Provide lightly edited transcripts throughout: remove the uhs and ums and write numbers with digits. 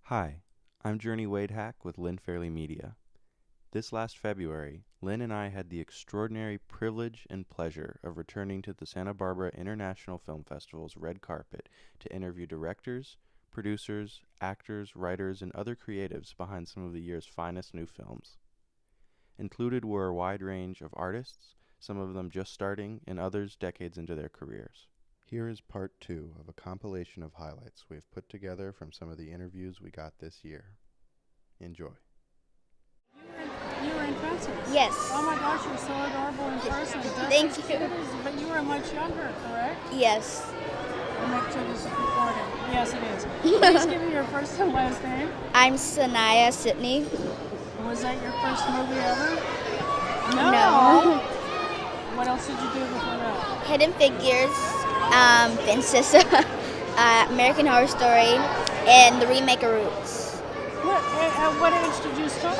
Hi, I'm Journey Wade-Hak with Lynn Fairley Media. This last February, Lynn and I had the extraordinary privilege and pleasure of returning to the Santa Barbara International Film Festival's red carpet to interview directors, producers, actors, writers, and other creatives behind some of the year's finest new films. Included were a wide range of artists, some of them just starting and others decades into their careers. Here is part 2 of a compilation of highlights we have put together from some of the interviews we got this year. Enjoy. You were in Fences? Yes. Oh my gosh, you're so adorable in person. Thank you. But you were much younger, correct? Yes. I'll make sure this is recorded. Yes, it is. Please give me your first and last name. I'm Sanaya Sidney. Was that your first movie ever? No. What else did you do before that? Hidden Figures, Fences, American Horror Story, and the remake of Roots. At what age did you start?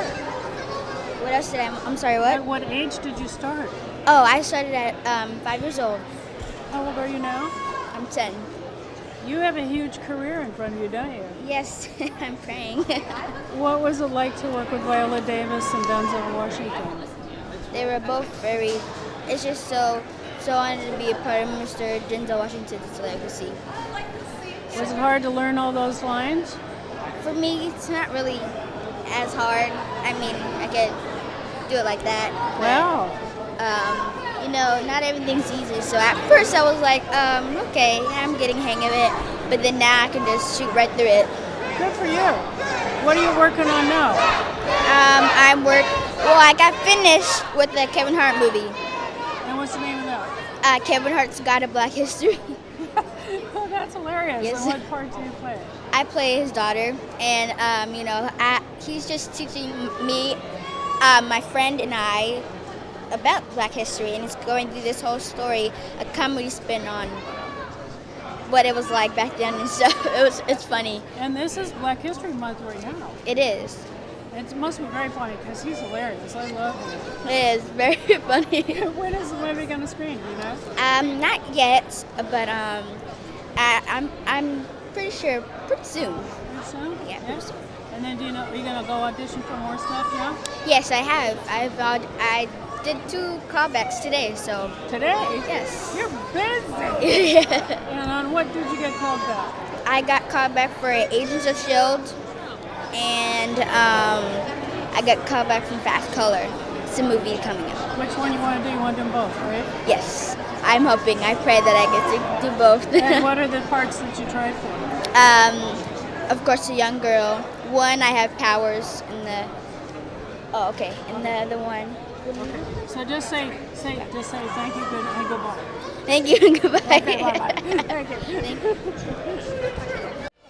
What else did I'm sorry, what? At what age did you start? Oh, I started at 5 years old. How old are you now? I'm 10. You have a huge career in front of you, don't you? Yes, I'm praying. What was it like to work with Viola Davis and Denzel Washington? They were both it's just so honored to be a part of Mr. Denzel Washington's legacy. Was it hard to learn all those lines? For me, it's not really as hard. I mean, I could do it like that. Wow. Not everything's easy. So at first I was like, okay, I'm getting hang of it. But then now I can just shoot right through it. Good for you. What are you working on now? I got finished with the Kevin Hart movie. And what's the name of that? Kevin Hart's God of Black History. Oh, that's hilarious. Yes. And what part do you play? I play his daughter, and he's just teaching me, my friend and I, about Black history, and he's going through this whole story, a comedy spin on what it was like back then and stuff. It's funny. And this is Black History Month right now. It is. It must be very funny because he's hilarious. I love him. It is very funny. When is the movie going to screen? Do you know? Not yet, but I'm pretty sure pretty soon. Pretty soon? Yeah, pretty soon. And then are you going to go audition for more stuff now? Yes, I have. I did 2 callbacks today, so. Today? Yes. You're busy. Yeah. And on what did you get called back? I got called back for Agents of S.H.I.E.L.D. and I got called back from Fast Color. It's a movie coming up. Which one you want to do? You want to do them both, right? Yes. I'm hoping. I pray that I get to do both. And what are the parts that you tried for? Of course, a young girl. One, I have powers, and the other one. Okay. So just say thank you, good, and goodbye. Thank you and goodbye. Okay, bye-bye. Thank you.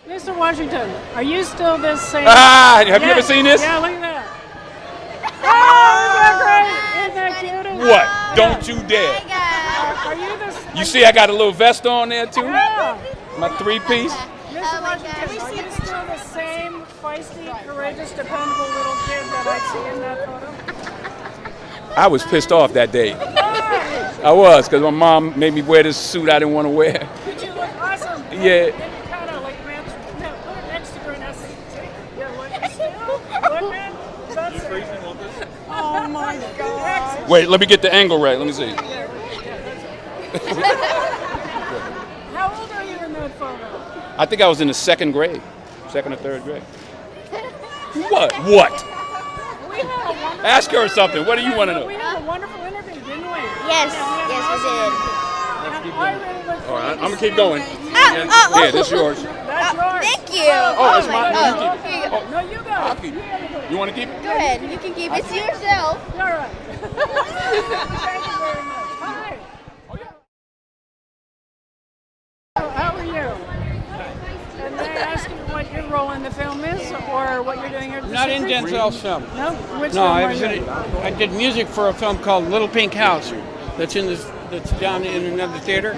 Mr. Washington, are you still this same? Have you ever seen this? Yeah, look at that. Oh, isn't that great? Isn't that cute? What? Don't you dare. Are you this? You see I got a little vest on there too? Yeah. My 3-piece? Mr. Washington, are you still the same feisty, courageous, dependable little kid that I see in that photo? I was pissed off that day. I was, because my mom made me wear this suit I didn't want to wear. Did you look awesome? Yeah. And you kind of like ran through. No, put it next to her and I say, yeah, what? Still? What, man? That's it. Oh my God. Wait, let me get the angle right. Let me see. How old are you in that photo? I think I was in the 2nd grade. 2nd or 3rd grade. What? We had a wonderful Ask her something. What do you want to know? We had a wonderful interview, didn't we? Yes, we did. I really look All right, I'm forward going to to keep seeing going. you. Yeah, this is yours. That's yours. Thank you. Oh, it's my mine. God. You keep it. No, you got I'll it. keep You it. got it. You want to keep it? Go ahead. You can keep it to yourself. All right. Thank you very much. Hi. How are you? And may I ask you what your role in the film is, or what you're doing here? At the Not in Secret? Denzel's film. No. Which No, film are you? I did music for a film called Little Pink House. That's down in another theater.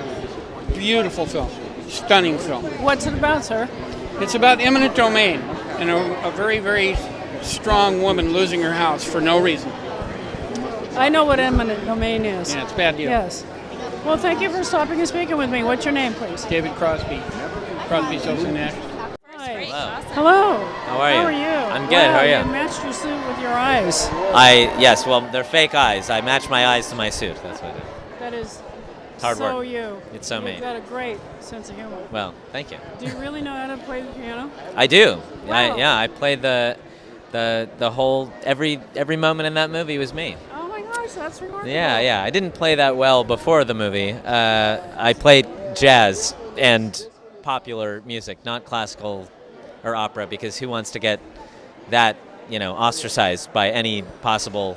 Beautiful film, stunning film. What's it about, sir? It's about eminent domain and a very, very strong woman losing her house for no reason. I know what eminent domain is. Yeah, it's a bad deal. Yes. Well, thank you for stopping and speaking with me. What's your name, please? David Crosby, Crosby, Stills and Nash. Hi. Hello. How are you? How are you? I'm good. Wow, How are you? You matched your suit with your eyes. Yes. Well, they're fake eyes. I match my eyes to my suit. That's what I do. That is Hard so work. you. It's so me. You've got a great sense of humor. Well, thank you. Do you really know how to play the piano? I do. Wow. I played the whole every moment in that movie was me. Oh my gosh, that's remarkable. Yeah. I didn't play that well before the movie. I played jazz and popular music, not classical or opera, because who wants to get that, ostracized by any possible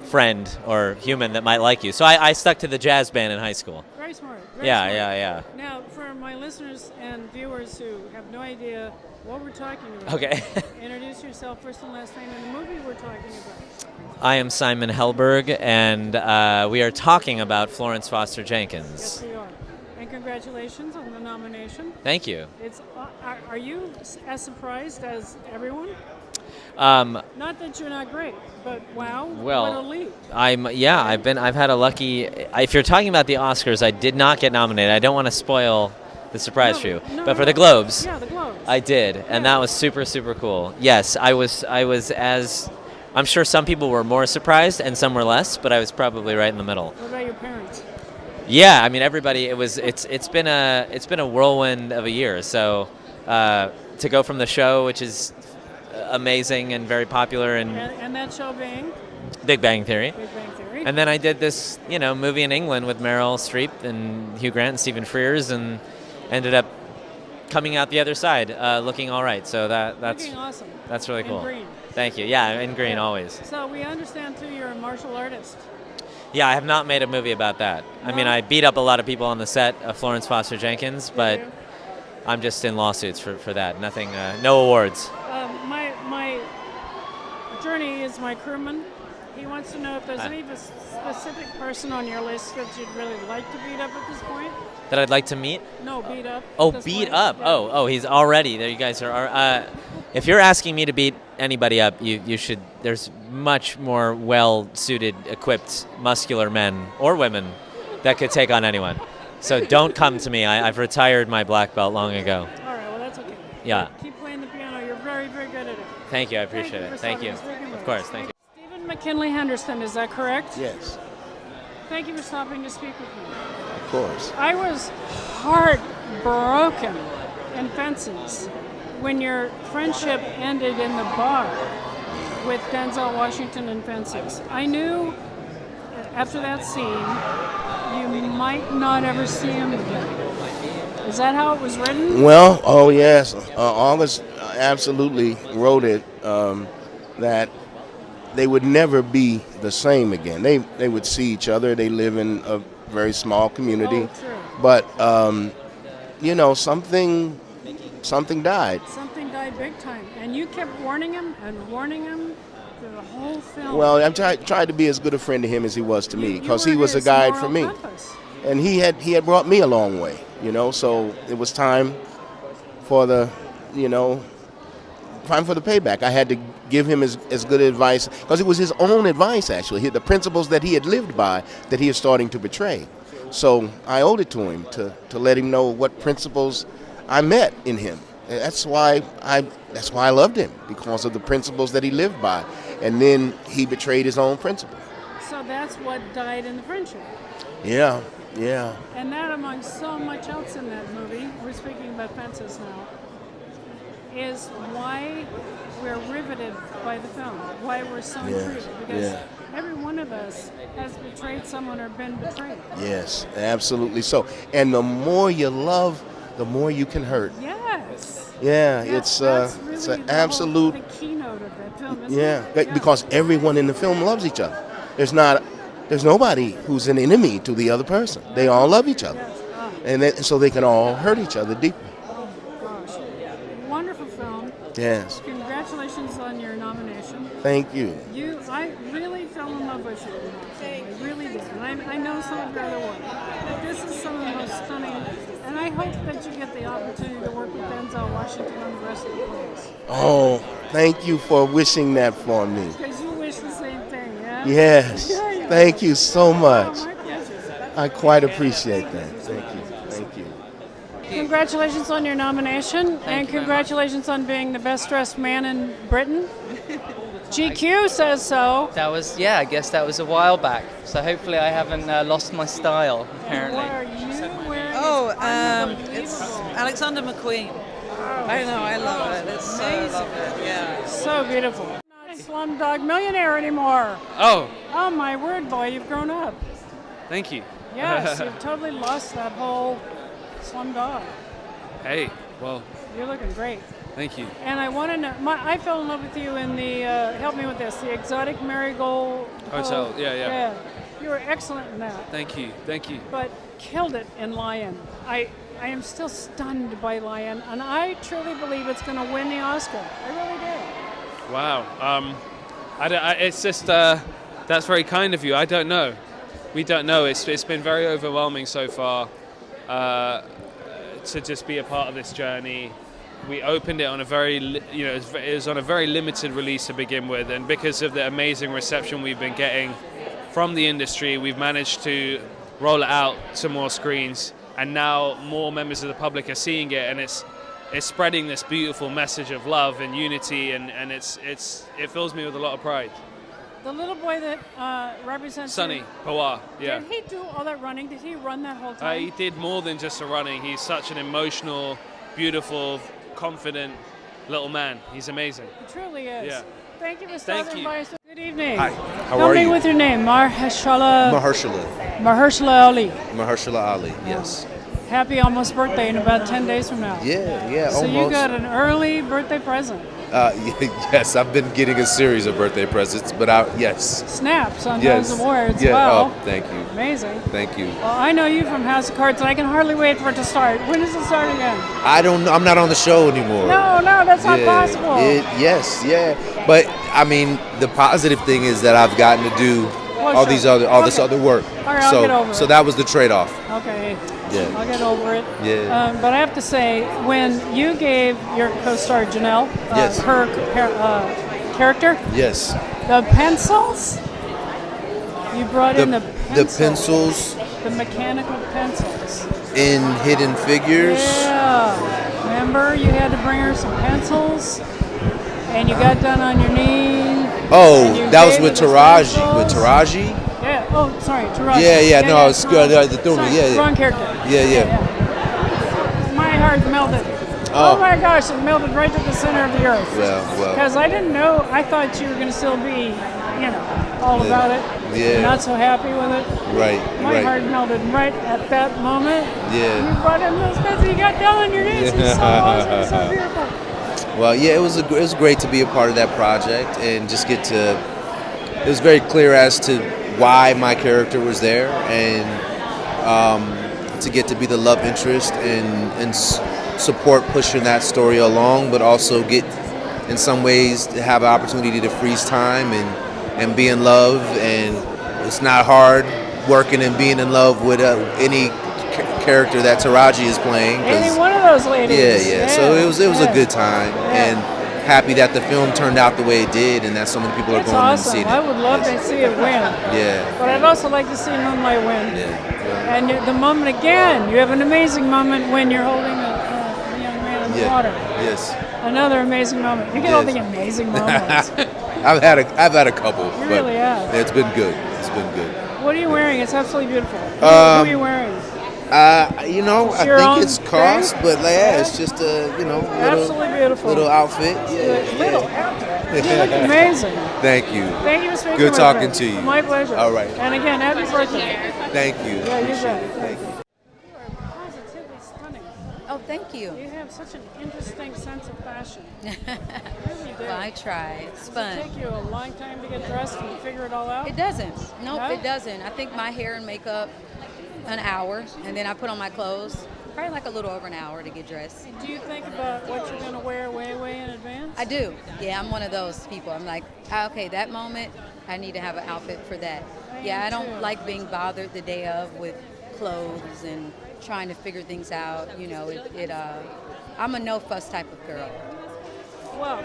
friend or human that might like you. So I stuck to the jazz band in high school. Very smart. Very Yeah, smart. yeah. Now, for my listeners and viewers who have no idea what we're talking about, Okay. introduce yourself first and last name and the movie we're talking about. I am Simon Helberg, and we are talking about Florence Foster Jenkins. Yes, we are. And congratulations on the nomination. Thank you. It's. Are you as surprised as everyone? Not that you're not great, but wow, Well, what a leap. I've had a lucky. If you're talking about the Oscars, I did not get nominated. I don't want to spoil the surprise for you, but for the Globes, Yeah, the Globes. I did, and that was super, super cool. Yes, I was as. I'm sure some people were more surprised and some were less, but I was probably right in the middle. What about your parents? Yeah, I mean everybody. It's been a whirlwind of a year. So to go from the show, which is amazing and very popular, And that show being Big Bang Theory. Big Bang Theory. And then I did this, movie in England with Meryl Streep and Hugh Grant and Stephen Frears, and ended up coming out the other side, looking all right. So that's looking awesome. that's really In cool. green. Thank you. Yeah, in green always. So we understand too you're a martial artist. Yeah, I have not made a movie about that. I mean, I beat up a lot of people on the set of Florence Foster Jenkins, but you? I'm just in lawsuits for that. Nothing, no awards. My journey is my crewman. He wants to know if there's any specific person on your list that you'd really like to beat up at this point. That I'd like to meet? No, beat up. Oh, at this beat point. up. Yeah. Oh, he's already there. You guys are. If you're asking me to beat anybody up, you should. There's much more well-suited, equipped, muscular men or women that could take on anyone. So don't come to me. I've retired my black belt long ago. All right, well that's okay. Yeah. Keep playing the piano. You're very, very good at it. Thank you. I appreciate it. Thank you. Of course. Thank you. Stephen McKinley Henderson, is that correct? Yes, Thank you for stopping to speak with me. of course. I was heartbroken in Fences when your friendship ended in the bar with Denzel Washington in Fences. I knew after that scene you might not ever see him again. Is that how it was written? Well, oh yes, August absolutely wrote it that they would never be the same again. They would see each other. They live in a very small community, Oh, true. but something died. Something died big time, and you kept warning him through the whole film. Well, I tried to be as good a friend to him as he was to me, You because were he was a his guide moral for me, compass. and he had brought me a long way. So it was time for the payback. I had to give him as good advice, because it was his own advice, actually, the principles that he had lived by that he is starting to betray. So I owed it to him to let him know what principles I met in him. That's why I loved him, because of the principles that he lived by. And then he betrayed his own principle. So that's what died in the friendship. Yeah. And that, among so much else in that movie, we're speaking about Fences now, is why we're riveted by the film, why we're so intrigued. Because every one of us has betrayed someone or been betrayed. Yes, absolutely so. And the more you love, the more you can hurt. Yes. Yeah, That's it's really an absolute. the keynote of that film, isn't it? Because everyone in the film loves each other. There's nobody who's an enemy to the other person. They all love each other, Yes. and so they can all hurt each other deeply. Oh, gosh. Wonderful film. Yes, Congratulations on your nomination. thank you. I really fell in love with you. I really did. And I know some of your other work. But this is some of the most stunning. And I hope that you get the opportunity to work with Denzel Washington on the rest of the plays. Oh, thank you for wishing that for me. Because you wish the same thing, yeah? Yes, Yeah. thank you so much. Oh, my pleasure. I quite appreciate that. Thank you. Congratulations. congratulations on your nomination, and you very much. congratulations on being the best dressed man in Britain. GQ says so. That was, I guess that was a while back. So hopefully I haven't lost my style, apparently. What are you wearing? It's Alexander McQueen. I know, I love it. It's so lovely. Yeah. So beautiful. Not Slumdog Millionaire anymore. Oh, Oh my word, boy, you've grown up. thank you. Yes, you've totally lost that whole Slumdog. Hey, well, You're looking great. thank you. And I want to know, I fell in love with you in the, help me with this, the Exotic Marigold Hotel, yeah. You were excellent in that, Thank you. but killed it in Lion. I am still stunned by Lion, and I truly believe it's going to win the Oscar. I really do. Wow. It's just that's very kind of you. I don't know. We don't know. It's been very overwhelming so far to just be a part of this journey. We opened it on a very, it was on a very limited release to begin with, and because of the amazing reception we've been getting from the industry, we've managed to roll it out to more screens, and now more members of the public are seeing it, and it's spreading this beautiful message of love and unity, and it fills me with a lot of pride. The little boy that represents Sonny you, Pawar, yeah. Did he do all that running? Did he run that whole time? He did more than just a running. He's such an emotional, beautiful, confident little man. He's amazing. He truly is. Yeah. Thank you for Thank stopping you. by us. Good evening. Hi, how Tell are me you? with your name, Mahershala Ali. Mahershala Ali, yes. Happy almost birthday in about 10 days from now. Yeah, So almost. you got an early birthday present. Yes, I've been getting a series of birthday presents, but yes. Snaps on Yes. those awards. Yeah, Wow. oh, thank you. Amazing. Thank you. Well, I know you from House of Cards, and I can hardly wait for it to start. When does it start again? I don't know. I'm not on the show anymore. No, that's not possible. Yes, yeah. But I mean, the positive thing is that I've gotten to do Well, this sure. other work. All right, I'll get over so it. that was the trade-off. Okay. Yeah. I'll get over it. Yeah. But I have to say, when you gave your co-star Janelle Yes. her character, Yes. the pencils, you brought in the The pencils the mechanical pencils. in Hidden Figures. Yeah. Remember, you had to bring her some pencils, and you got down on your knee. Oh, and you that was gave with her the Taraji. pencils. With Taraji? Yeah. Oh, sorry, Taraji. Yeah, no, it's good. wrong. The Thurman, Sorry, yeah. Wrong character. Yeah. My heart melted. Oh my gosh, it melted right to the center of the earth. Well. Because I didn't know, I thought you were going to still be, all about it. Yeah. Not so happy with it. Right. My heart melted right at that moment. Yeah. You brought in those pencils, you got down on your knees. It's so awesome, it's so beautiful. Well, yeah, it was great to be a part of that project and just get to. It was very clear as to why my character was there, and to get to be the love interest and support pushing that story along, but also get, in some ways, to have an opportunity to freeze time and be in love. And it's not hard working and being in love with any character that Taraji is playing. Any one of those ladies. Yeah. So it was a good time, and happy that the film turned out the way it did, and that so many people are It's going awesome. to see it. I would love to see it win. Yeah. But I'd also like to see Moonlight win. Yeah. And the moment again, you have an amazing moment when you're holding the young man in the water. Yes. Another amazing moment. You get all the amazing moments. I've had a couple. You but really have. It's been good. It's been good. What are you wearing? It's absolutely beautiful. Who are you wearing? I your own think it's cost, thing? but it's just a Absolutely beautiful. little outfit. Little outfit. You look amazing. Thank you. Thank you for speaking Good with talking me. to you. My pleasure. All right. And again, happy birthday. Thank you. Yeah, you bet. Thank you. You are positively stunning. Oh, thank you. You have such an interesting sense of fashion. You really do. Well, I try. It's fun. Does it take you a long time to get dressed and figure it all out? It doesn't. Nope, No? it doesn't. I think my hair and makeup, an hour, and then I put on my clothes. Probably like a little over an hour to get dressed. Do you think about what you're going to wear way in advance? I do. Yeah, I'm one of those people. I'm like, okay, that moment, I need to have an outfit for that. Yeah, I don't like being bothered the day of with clothes and trying to figure things out. I'm a no fuss type of girl. Well,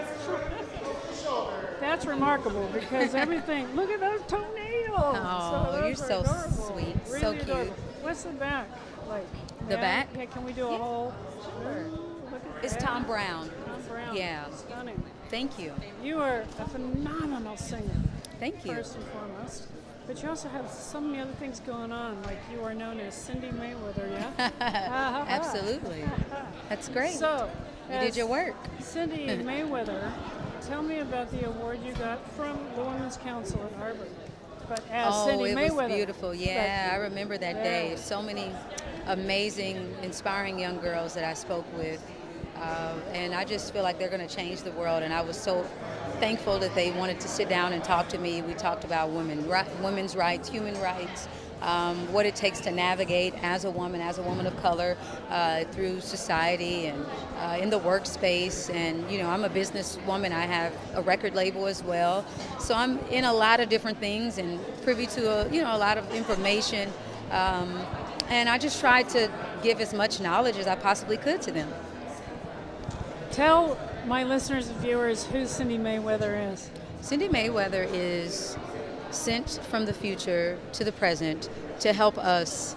that's remarkable because everything. Look at those toenails. Oh, those you're are so adorable. sweet, Really so cute. adorable. What's the back? like? The may I- back? Yeah, can we do a whole? Sure. Look at It's that. Tom Brown. Tom Brown. Yeah. Stunning. Thank you. You are a phenomenal singer. Thank you. First and foremost. But you also have so many other things going on, like you are known as Cindy Mayweather, yeah? Absolutely. That's great. So, You did as your work. Cindy Mayweather, tell me about the award you got from the Women's Council at Harvard. But as Cindy it Mayweather. was beautiful. Yeah, I remember that day. So many amazing, inspiring young girls that I spoke with. And I just feel like they're going to change the world. And I was so thankful that they wanted to sit down and talk to me. We talked about women's rights, human rights, what it takes to navigate as a woman of color through society and in the workspace. And, you know, I'm a businesswoman. I have a record label as well. So I'm in a lot of different things and privy to, a lot of information. And I just tried to give as much knowledge as I possibly could to them. Tell my listeners and viewers who Cindy Mayweather is. Cindy Mayweather is sent from the future to the present to help us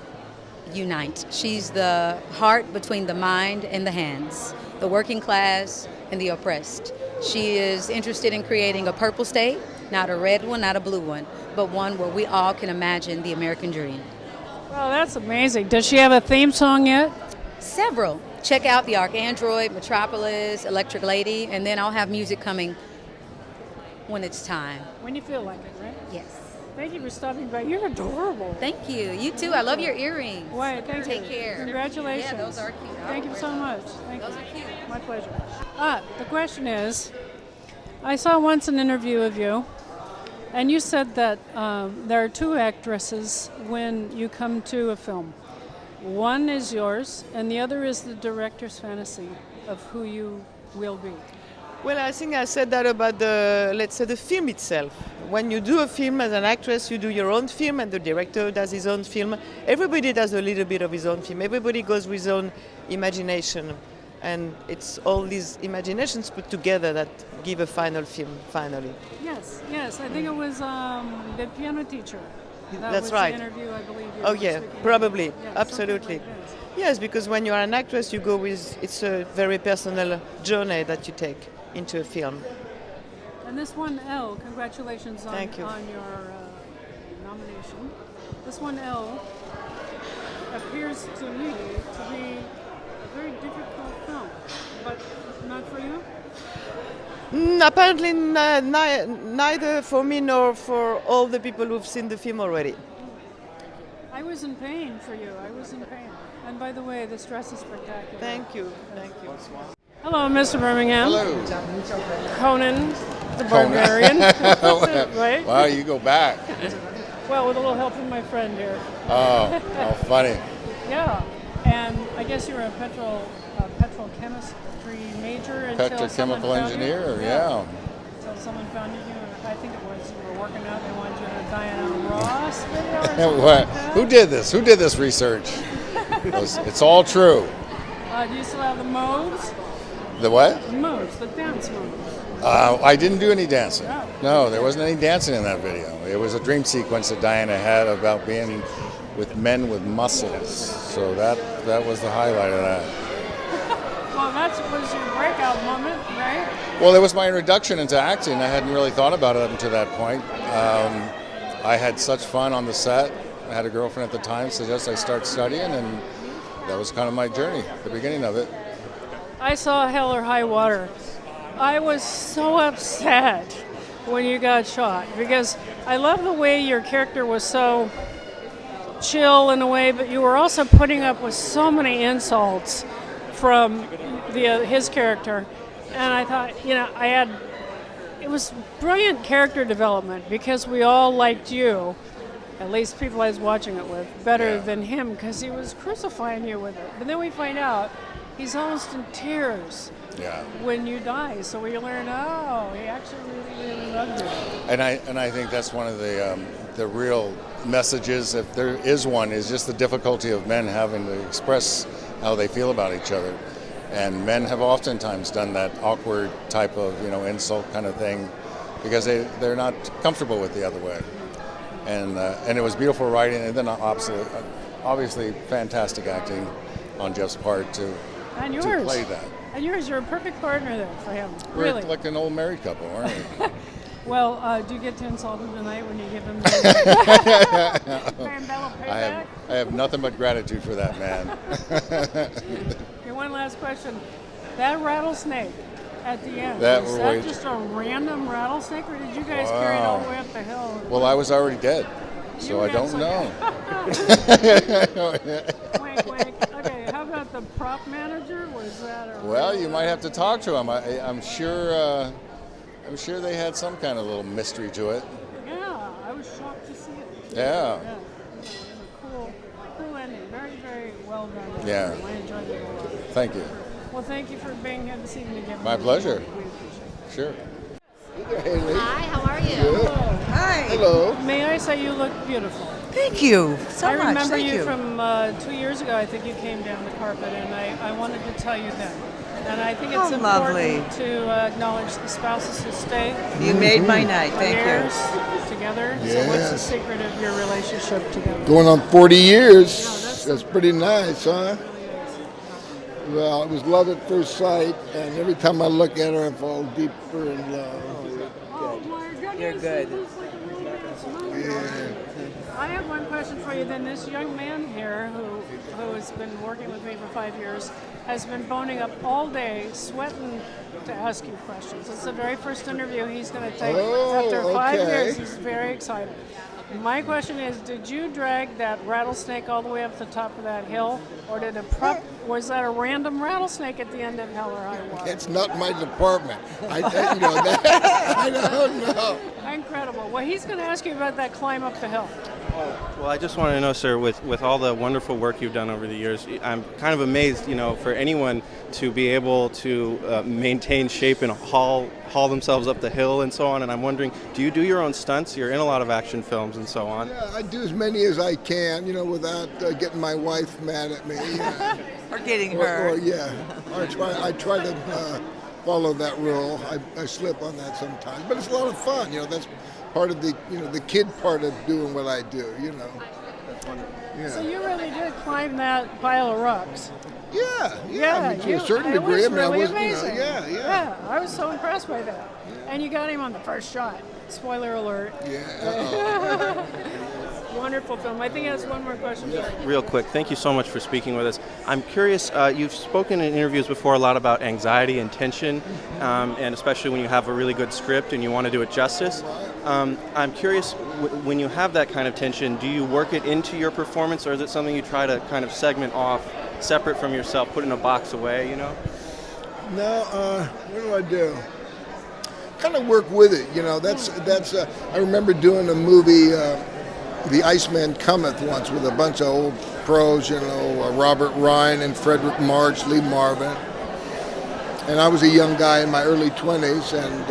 unite. She's the heart between the mind and the hands, the working class and the oppressed. She is interested in creating a purple state, not a red one, not a blue one, but one where we all can imagine the American dream. Well, that's amazing. Does she have a theme song yet? Several. Check out the Arcandroid, Metropolis, Electric Lady, and then I'll have music coming when it's time. When you feel like it, right? Yes. Thank you for stopping by. You're adorable. Thank you. You too. I love your earrings. Why, thank you. Take care. Congratulations. Yeah, those are cute. Thank you so much. Thank Those you. are cute. My pleasure. The question is, I saw once an interview of you, and you said that there are two actresses when you come to a film. One is yours, and the other is the director's fantasy of who you will be. Well, I think I said that about the film itself. When you do a film as an actress, you do your own film, and the director does his own film. Everybody does a little bit of his own film. Everybody goes with his own imagination, and it's all these imaginations put together that give a final film, finally. Yes. I think it was the piano teacher. That That's was right. The interview, I believe. Oh yeah, probably, Yeah, absolutely. something like this. Yes, because when you are an actress, you go with, it's a very personal journey that you take into a film. And this one, L, congratulations on, Thank you. on your nomination. This one, L, appears to me to be a very difficult film, but not for you? Apparently neither for me nor for all the people who've seen the film already. I was in pain for you. I was in pain. And by the way, this dress is spectacular. Thank you. Hello, Mr. Birmingham. Hello. Conan, the barbarian. Right? Wow, you go back. Well, with a little help from my friend here. Oh, how funny. Yeah, and I guess you were a petrochemistry major until someone Petrochemical found engineer, you? yeah. Until someone found you. I think it was you were working out. They wanted you in a Diana Ross video or something like that. Who did this? Who did this research? It's all true. Do you still have the moves? The what? The moves, the dance moves. I didn't do any dancing. No, there wasn't any dancing in that video. It was a dream sequence that Diana had about being with men with muscles. So that was the highlight of that. Well, that was your breakout moment, right? Well, it was my introduction into acting. I hadn't really thought about it up until that point. I had such fun on the set. I had a girlfriend at the time suggest I start studying, and that was kind of my journey, the beginning of it. I saw Hell or High Water. I was so upset when you got shot because I love the way your character was so chill in a way, but you were also putting up with so many insults from his character. And I thought, it was brilliant character development because we all liked you, at least people I was watching it with, better than him because he was crucifying you with it. But then we find out he's almost in tears when you die. So we learn, he actually really loved you. And I think that's one of the real messages, if there is one, is just the difficulty of men having to express how they feel about each other. And men have oftentimes done that awkward type of insult kind of thing because they're not comfortable with the other way. And it was beautiful writing, and then obviously fantastic acting on Jeff's part to And yours. to play that. And yours, you're a perfect partner there for him. We're Really. like an old married couple, aren't we? Well, do you get to insult him tonight when you give him the Mandela payback? I have nothing but gratitude for that man. Okay, one last question. That rattlesnake at the end, That was were that way- just a random rattlesnake, or did you guys carry it all the way up the hill? Well, I was already dead, You so I don't know. Wink, wink. Okay, how about the prop manager? Was that a Well, you might have to talk to him. I'm sure. I'm sure they had some kind of little mystery to it. Yeah, I was shocked to see it. Yeah. It was a cool ending. Very, very well done. Yeah. I enjoyed it a lot. Thank you. Well, thank you for being here this evening again. My pleasure. Sure. Hi, how are you? Hi. Hello. May I say you look beautiful? Thank you so I much. remember Thank you you. from 2 years ago. I think you came down the carpet, and I wanted to tell you then. And I think it's Oh, important lovely. to acknowledge the spouses who stay. You made my night. Thank you. years together. So what's the Yes. secret of your relationship together? Going on 40 years. That's pretty nice, huh? Well, it was love at first sight, and every time I look at her, I fall deeper in love. Oh my goodness. You're good. It looks like a really nice movie. I have one question for you. Then this young man here, who has been working with me for 5 years, has been boning up all day, sweating to ask you questions. It's the very first interview he's going to take. Oh, After 5 okay. years, he's very excited. My question is, did you drag that rattlesnake all the way up the top of that hill, or was that a random rattlesnake at the end of Hell or High Water? It's not my department. I don't know. Incredible. Well, he's going to ask you about that climb up the hill. Well, I just want to know, sir, with all the wonderful work you've done over the years, I'm kind of amazed, for anyone to be able to maintain shape and haul themselves up the hill and so on. And I'm wondering, do you do your own stunts? You're in a lot of action films and so on. Yeah, I do as many as I can, without getting my wife mad at me. Or getting her. I try to follow that rule. I slip on that sometimes, but it's a lot of fun. That's part of the kid part of doing what I do. Yeah. So you really did climb that pile of rocks. Yeah. I mean, to a certain degree. It was really I was, amazing. yeah. I was so impressed by that. And you got him on the first shot. Spoiler alert. Yeah. Wonderful film. I think he has one more question for you. Real quick, thank you so much for speaking with us. I'm curious, you've spoken in interviews before a lot about anxiety and tension, and especially when you have a really good script and you want to do it justice. I'm curious, when you have that kind of tension, do you work it into your performance, or is it something you try to kind of segment off, separate from yourself, put in a box away, No, what do? Kind of work with it, That's I remember doing a movie, The Iceman Cometh, once with a bunch of old pros, Robert Ryan and Frederick March, Lee Marvin. And I was a young guy in my early 20s, and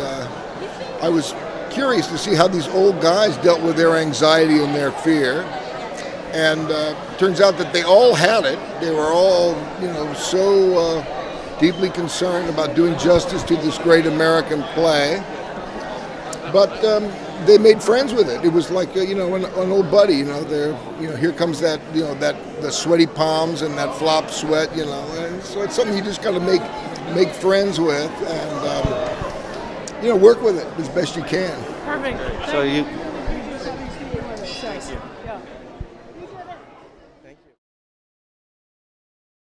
I was curious to see how these old guys dealt with their anxiety and their fear. And turns out that they all had it. They were all, so deeply concerned about doing justice to this great American play. But they made friends with it. It was like, an old buddy, here comes that, the sweaty palms and that flop sweat, and so it's something you just got to make friends with and, work with it as best you can. Perfect. So you